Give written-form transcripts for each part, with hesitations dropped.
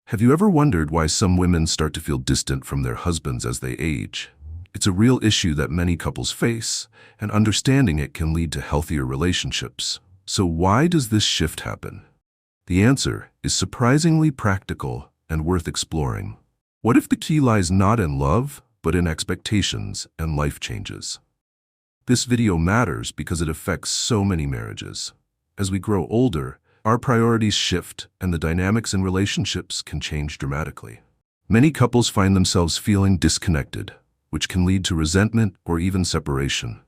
Have you ever wondered why some women start to feel distant from their husbands as they age? It's a real issue that many couples face, and understanding it can lead to healthier relationships. So why does this shift happen? The answer is surprisingly practical and worth exploring. What if the key lies not in love, but in expectations and life changes? This video matters because it affects so many marriages. As we grow older, our priorities shift and the dynamics in relationships can change dramatically. Many couples find themselves feeling disconnected, which can lead to resentment or even separation.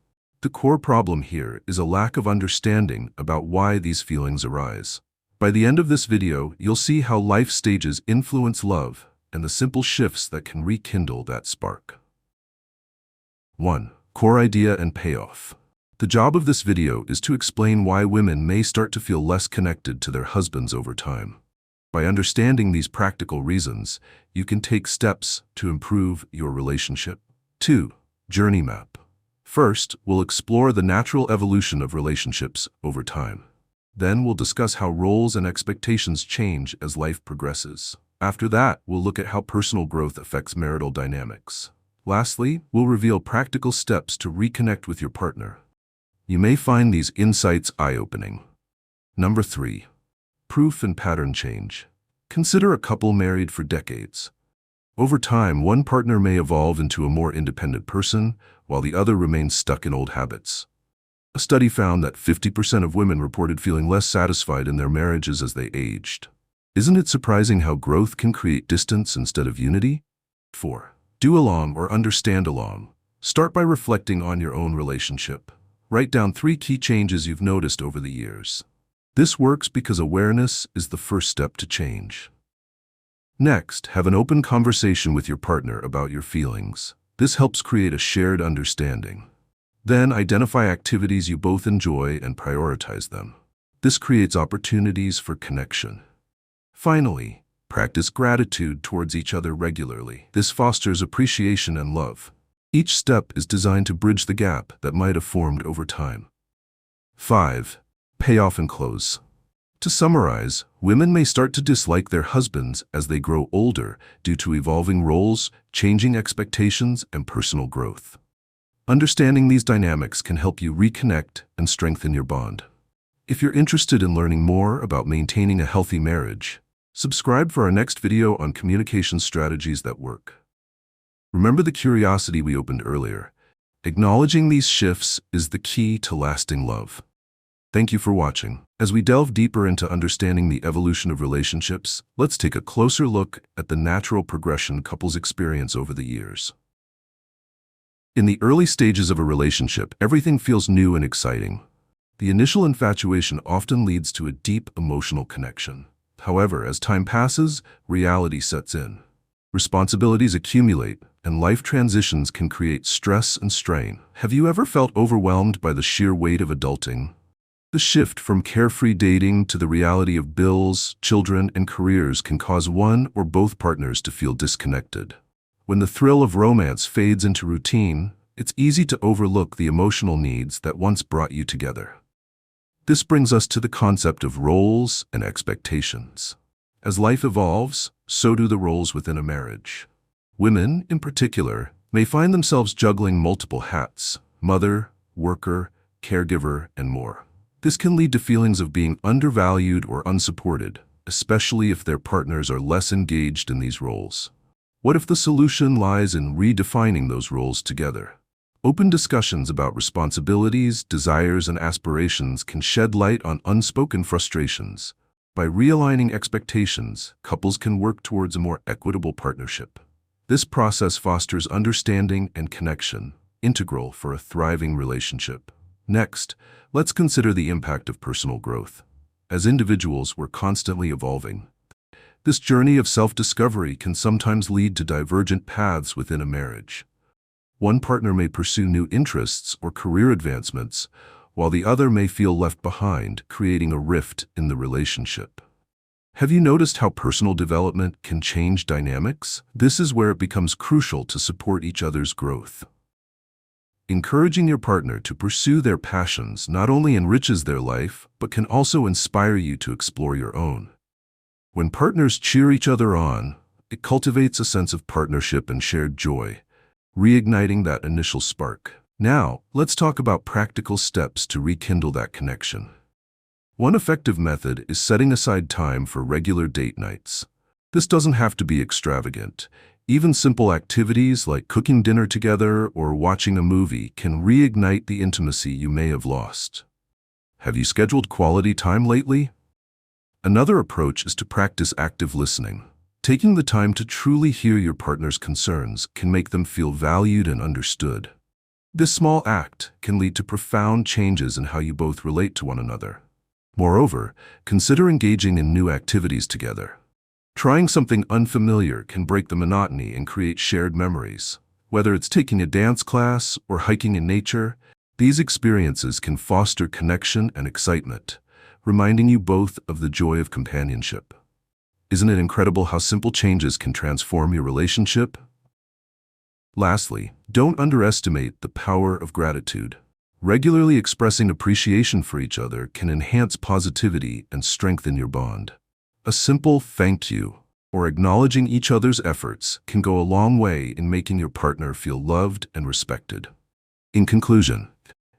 The core problem here is a lack of understanding about why these feelings arise. By the end of this video, you'll see how life stages influence love and the simple shifts that can rekindle that spark. 1. Core idea and payoff. The job of this video is to explain why women may start to feel less connected to their husbands over time. By understanding these practical reasons, you can take steps to improve your relationship. 2. Journey map. First, we'll explore the natural evolution of relationships over time. Then we'll discuss how roles and expectations change as life progresses. After that, we'll look at how personal growth affects marital dynamics. Lastly, we'll reveal practical steps to reconnect with your partner. You may find these insights eye-opening. Number 3. Proof and pattern change. Consider a couple married for decades. Over time, one partner may evolve into a more independent person, while the other remains stuck in old habits. A study found that 50% of women reported feeling less satisfied in their marriages as they aged. Isn't it surprising how growth can create distance instead of unity? 4. Do along or understand along. Start by reflecting on your own relationship. Write down 3 key changes you've noticed over the years. This works because awareness is the first step to change. Next, have an open conversation with your partner about your feelings. This helps create a shared understanding. Then, identify activities you both enjoy and prioritize them. This creates opportunities for connection. Finally, practice gratitude towards each other regularly. This fosters appreciation and love. Each step is designed to bridge the gap that might have formed over time. 5. Payoff and close. To summarize, women may start to dislike their husbands as they grow older due to evolving roles, changing expectations, and personal growth. Understanding these dynamics can help you reconnect and strengthen your bond. If you're interested in learning more about maintaining a healthy marriage, subscribe for our next video on communication strategies that work. Remember the curiosity we opened earlier. Acknowledging these shifts is the key to lasting love. Thank you for watching. As we delve deeper into understanding the evolution of relationships, let's take a closer look at the natural progression couples experience over the years. In the early stages of a relationship, everything feels new and exciting. The initial infatuation often leads to a deep emotional connection. However, as time passes, reality sets in. Responsibilities accumulate, and life transitions can create stress and strain. Have you ever felt overwhelmed by the sheer weight of adulting? The shift from carefree dating to the reality of bills, children, and careers can cause one or both partners to feel disconnected. When the thrill of romance fades into routine, it's easy to overlook the emotional needs that once brought you together. This brings us to the concept of roles and expectations. As life evolves, so do the roles within a marriage. Women, in particular, may find themselves juggling multiple hats: mother, worker, caregiver, and more. This can lead to feelings of being undervalued or unsupported, especially if their partners are less engaged in these roles. What if the solution lies in redefining those roles together? Open discussions about responsibilities, desires, and aspirations can shed light on unspoken frustrations. By realigning expectations, couples can work towards a more equitable partnership. This process fosters understanding and connection, integral for a thriving relationship. Next, let's consider the impact of personal growth. As individuals, we're constantly evolving. This journey of self-discovery can sometimes lead to divergent paths within a marriage. One partner may pursue new interests or career advancements, while the other may feel left behind, creating a rift in the relationship. Have you noticed how personal development can change dynamics? This is where it becomes crucial to support each other's growth. Encouraging your partner to pursue their passions not only enriches their life, but can also inspire you to explore your own. When partners cheer each other on, it cultivates a sense of partnership and shared joy, reigniting that initial spark. Now, let's talk about practical steps to rekindle that connection. One effective method is setting aside time for regular date nights. This doesn't have to be extravagant. Even simple activities like cooking dinner together or watching a movie can reignite the intimacy you may have lost. Have you scheduled quality time lately? Another approach is to practice active listening. Taking the time to truly hear your partner's concerns can make them feel valued and understood. This small act can lead to profound changes in how you both relate to one another. Moreover, consider engaging in new activities together. Trying something unfamiliar can break the monotony and create shared memories. Whether it's taking a dance class or hiking in nature, these experiences can foster connection and excitement, reminding you both of the joy of companionship. Isn't it incredible how simple changes can transform your relationship? Lastly, don't underestimate the power of gratitude. Regularly expressing appreciation for each other can enhance positivity and strengthen your bond. A simple thank you or acknowledging each other's efforts can go a long way in making your partner feel loved and respected. In conclusion,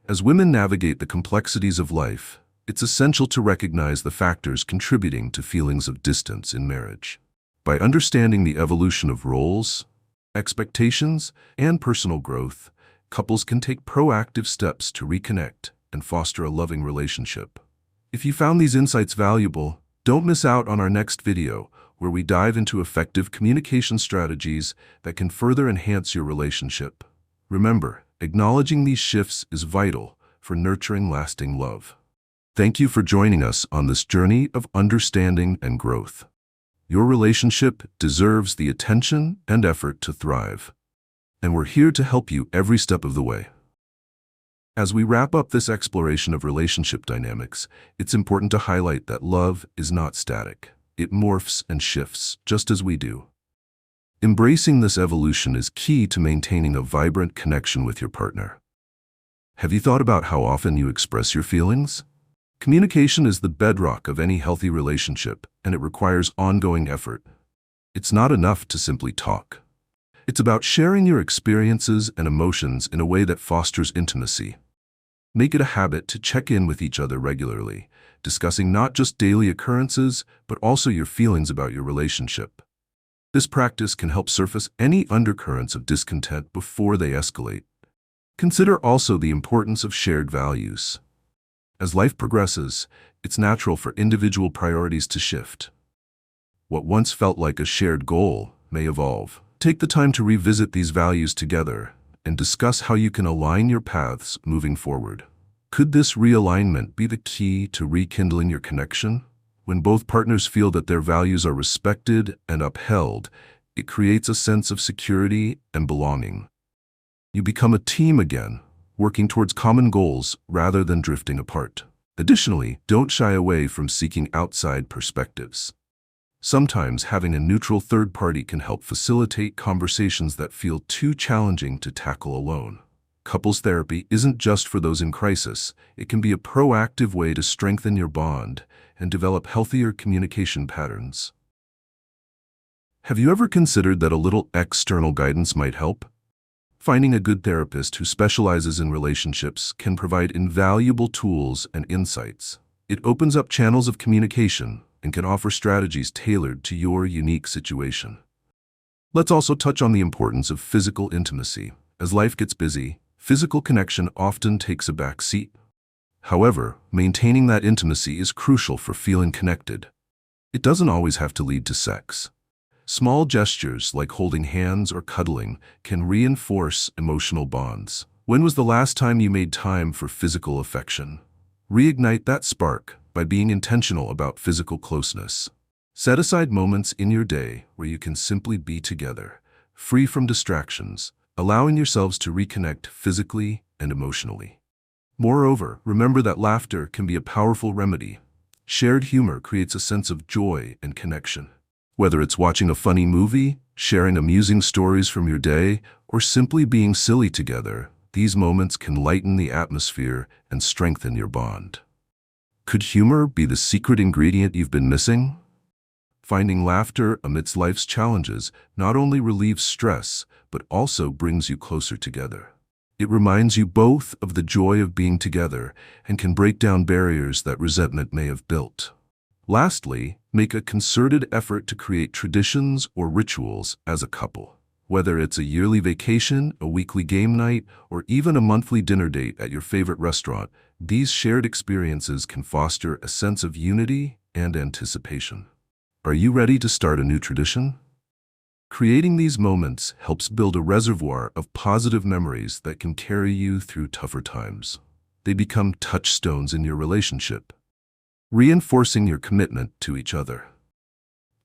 as women navigate the complexities of life, it's essential to recognize the factors contributing to feelings of distance in marriage. By understanding the evolution of roles, expectations, and personal growth, couples can take proactive steps to reconnect and foster a loving relationship. If you found these insights valuable, don't miss out on our next video, where we dive into effective communication strategies that can further enhance your relationship. Remember, acknowledging these shifts is vital for nurturing lasting love. Thank you for joining us on this journey of understanding and growth. Your relationship deserves the attention and effort to thrive, and we're here to help you every step of the way. As we wrap up this exploration of relationship dynamics, it's important to highlight that love is not static. It morphs and shifts, just as we do. Embracing this evolution is key to maintaining a vibrant connection with your partner. Have you thought about how often you express your feelings? Communication is the bedrock of any healthy relationship, and it requires ongoing effort. It's not enough to simply talk. It's about sharing your experiences and emotions in a way that fosters intimacy. Make it a habit to check in with each other regularly, discussing not just daily occurrences, but also your feelings about your relationship. This practice can help surface any undercurrents of discontent before they escalate. Consider also the importance of shared values. As life progresses, it's natural for individual priorities to shift. What once felt like a shared goal may evolve. Take the time to revisit these values together and discuss how you can align your paths moving forward. Could this realignment be the key to rekindling your connection? When both partners feel that their values are respected and upheld, it creates a sense of security and belonging. You become a team again, working towards common goals rather than drifting apart. Additionally, don't shy away from seeking outside perspectives. Sometimes having a neutral third party can help facilitate conversations that feel too challenging to tackle alone. Couples therapy isn't just for those in crisis. It can be a proactive way to strengthen your bond and develop healthier communication patterns. Have you ever considered that a little external guidance might help? Finding a good therapist who specializes in relationships can provide invaluable tools and insights. It opens up channels of communication and can offer strategies tailored to your unique situation. Let's also touch on the importance of physical intimacy. As life gets busy, physical connection often takes a back seat. However, maintaining that intimacy is crucial for feeling connected. It doesn't always have to lead to sex. Small gestures like holding hands or cuddling can reinforce emotional bonds. When was the last time you made time for physical affection? Reignite that spark by being intentional about physical closeness. Set aside moments in your day where you can simply be together, free from distractions, allowing yourselves to reconnect physically and emotionally. Moreover, remember that laughter can be a powerful remedy. Shared humor creates a sense of joy and connection. Whether it's watching a funny movie, sharing amusing stories from your day, or simply being silly together, these moments can lighten the atmosphere and strengthen your bond. Could humor be the secret ingredient you've been missing? Finding laughter amidst life's challenges not only relieves stress, but also brings you closer together. It reminds you both of the joy of being together and can break down barriers that resentment may have built. Lastly, make a concerted effort to create traditions or rituals as a couple. Whether it's a yearly vacation, a weekly game night, or even a monthly dinner date at your favorite restaurant, these shared experiences can foster a sense of unity and anticipation. Are you ready to start a new tradition? Creating these moments helps build a reservoir of positive memories that can carry you through tougher times. They become touchstones in your relationship, reinforcing your commitment to each other.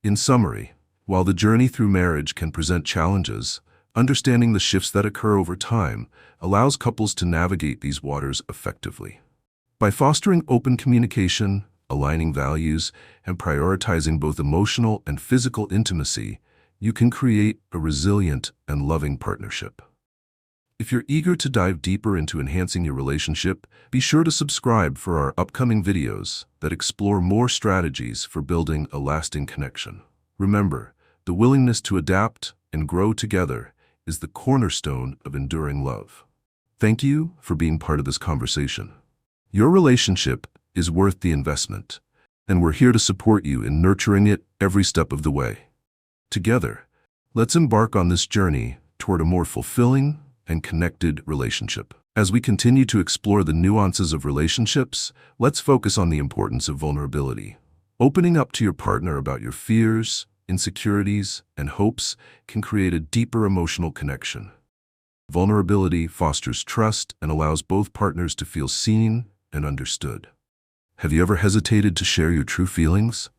In summary, while the journey through marriage can present challenges, understanding the shifts that occur over time allows couples to navigate these waters effectively. By fostering open communication, aligning values, and prioritizing both emotional and physical intimacy, you can create a resilient and loving partnership. If you're eager to dive deeper into enhancing your relationship, be sure to subscribe for our upcoming videos that explore more strategies for building a lasting connection. Remember, the willingness to adapt and grow together is the cornerstone of enduring love. Thank you for being part of this conversation. Your relationship is worth the investment, and we're here to support you in nurturing it every step of the way. Together, let's embark on this journey toward a more fulfilling and connected relationship. As we continue to explore the nuances of relationships, let's focus on the importance of vulnerability. Opening up to your partner about your fears, insecurities, and hopes can create a deeper emotional connection. Vulnerability fosters trust and allows both partners to feel seen and understood. Have you ever hesitated to share your true feelings?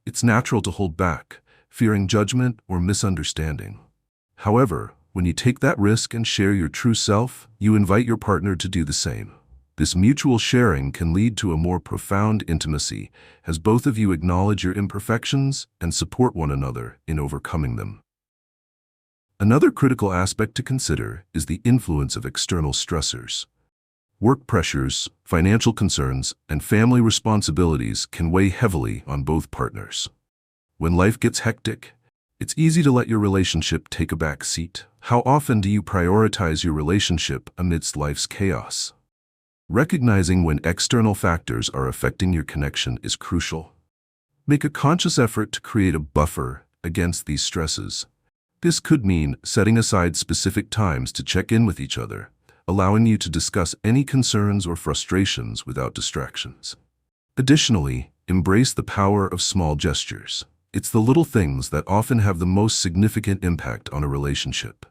It's natural to hold back, fearing judgment or misunderstanding. However, when you take that risk and share your true self, you invite your partner to do the same. This mutual sharing can lead to a more profound intimacy, as both of you acknowledge your imperfections and support one another in overcoming them. Another critical aspect to consider is the influence of external stressors. Work pressures, financial concerns, and family responsibilities can weigh heavily on both partners. When life gets hectic, it's easy to let your relationship take a back seat. How often do you prioritize your relationship amidst life's chaos? Recognizing when external factors are affecting your connection is crucial. Make a conscious effort to create a buffer against these stresses. This could mean setting aside specific times to check in with each other, allowing you to discuss any concerns or frustrations without distractions. Additionally, embrace the power of small gestures. It's the little things that often have the most significant impact on a relationship.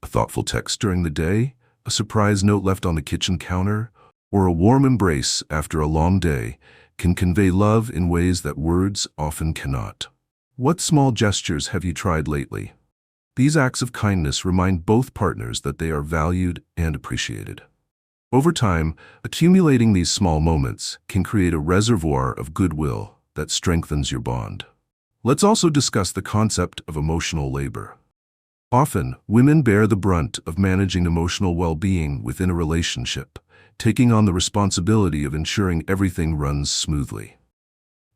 A thoughtful text during the day, a surprise note left on the kitchen counter, or a warm embrace after a long day can convey love in ways that words often cannot. What small gestures have you tried lately? These acts of kindness remind both partners that they are valued and appreciated. Over time, accumulating these small moments can create a reservoir of goodwill that strengthens your bond. Let's also discuss the concept of emotional labor. Often, women bear the brunt of managing emotional well-being within a relationship, taking on the responsibility of ensuring everything runs smoothly.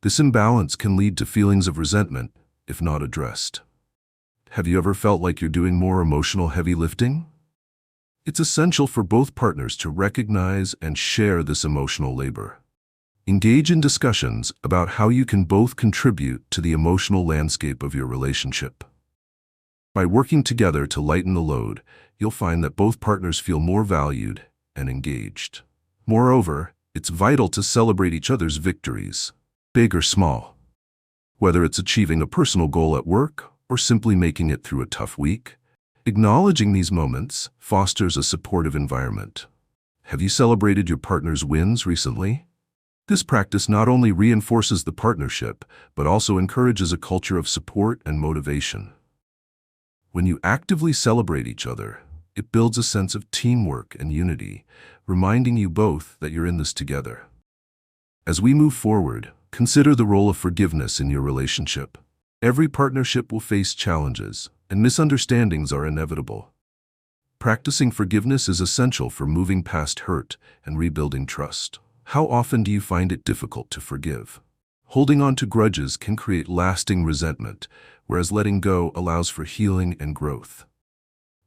This imbalance can lead to feelings of resentment if not addressed. Have you ever felt like you're doing more emotional heavy lifting? It's essential for both partners to recognize and share this emotional labor. Engage in discussions about how you can both contribute to the emotional landscape of your relationship. By working together to lighten the load, you'll find that both partners feel more valued and engaged. Moreover, it's vital to celebrate each other's victories, big or small. Whether it's achieving a personal goal at work or simply making it through a tough week, acknowledging these moments fosters a supportive environment. Have you celebrated your partner's wins recently? This practice not only reinforces the partnership, but also encourages a culture of support and motivation. When you actively celebrate each other, it builds a sense of teamwork and unity, reminding you both that you're in this together. As we move forward, consider the role of forgiveness in your relationship. Every partnership will face challenges, and misunderstandings are inevitable. Practicing forgiveness is essential for moving past hurt and rebuilding trust. How often do you find it difficult to forgive? Holding on to grudges can create lasting resentment, whereas letting go allows for healing and growth.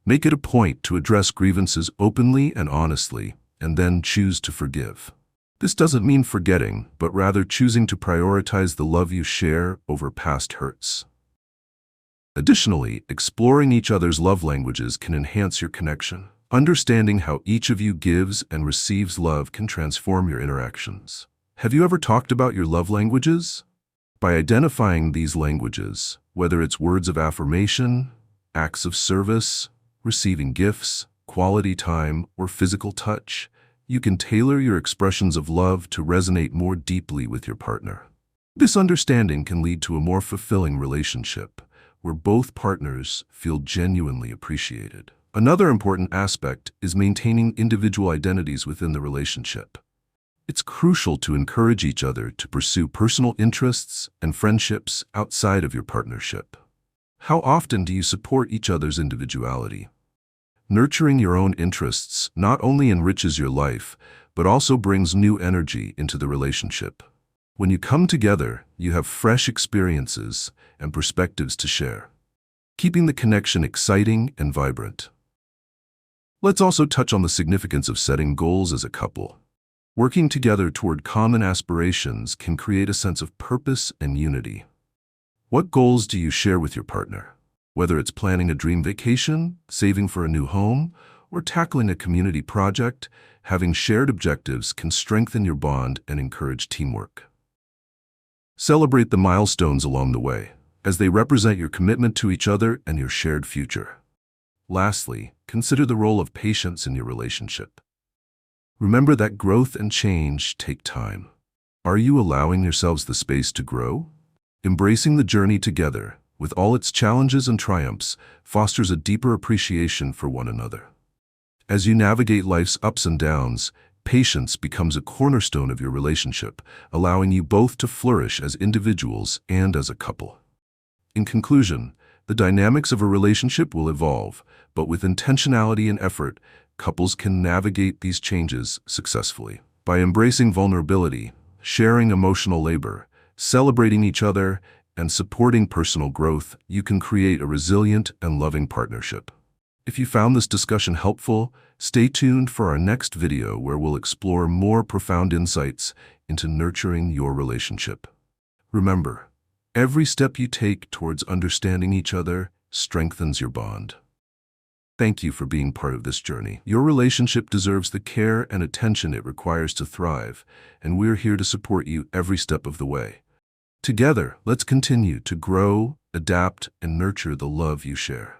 Make it a point to address grievances openly and honestly, and then choose to forgive. This doesn't mean forgetting, but rather choosing to prioritize the love you share over past hurts. Additionally, exploring each other's love languages can enhance your connection. Understanding how each of you gives and receives love can transform your interactions. Have you ever talked about your love languages? By identifying these languages, whether it's words of affirmation, acts of service, receiving gifts, quality time, or physical touch, you can tailor your expressions of love to resonate more deeply with your partner. This understanding can lead to a more fulfilling relationship, where both partners feel genuinely appreciated. Another important aspect is maintaining individual identities within the relationship. It's crucial to encourage each other to pursue personal interests and friendships outside of your partnership. How often do you support each other's individuality? Nurturing your own interests not only enriches your life, but also brings new energy into the relationship. When you come together, you have fresh experiences and perspectives to share, keeping the connection exciting and vibrant. Let's also touch on the significance of setting goals as a couple. Working together toward common aspirations can create a sense of purpose and unity. What goals do you share with your partner? Whether it's planning a dream vacation, saving for a new home, or tackling a community project, having shared objectives can strengthen your bond and encourage teamwork. Celebrate the milestones along the way, as they represent your commitment to each other and your shared future. Lastly, consider the role of patience in your relationship. Remember that growth and change take time. Are you allowing yourselves the space to grow? Embracing the journey together, with all its challenges and triumphs, fosters a deeper appreciation for one another. As you navigate life's ups and downs, patience becomes a cornerstone of your relationship, allowing you both to flourish as individuals and as a couple. In conclusion, the dynamics of a relationship will evolve, but with intentionality and effort, couples can navigate these changes successfully. By embracing vulnerability, sharing emotional labor, celebrating each other, and supporting personal growth, you can create a resilient and loving partnership. If you found this discussion helpful, stay tuned for our next video where we'll explore more profound insights into nurturing your relationship. Remember, every step you take towards understanding each other strengthens your bond. Thank you for being part of this journey. Your relationship deserves the care and attention it requires to thrive, and we're here to support you every step of the way. Together, let's continue to grow, adapt, and nurture the love you share.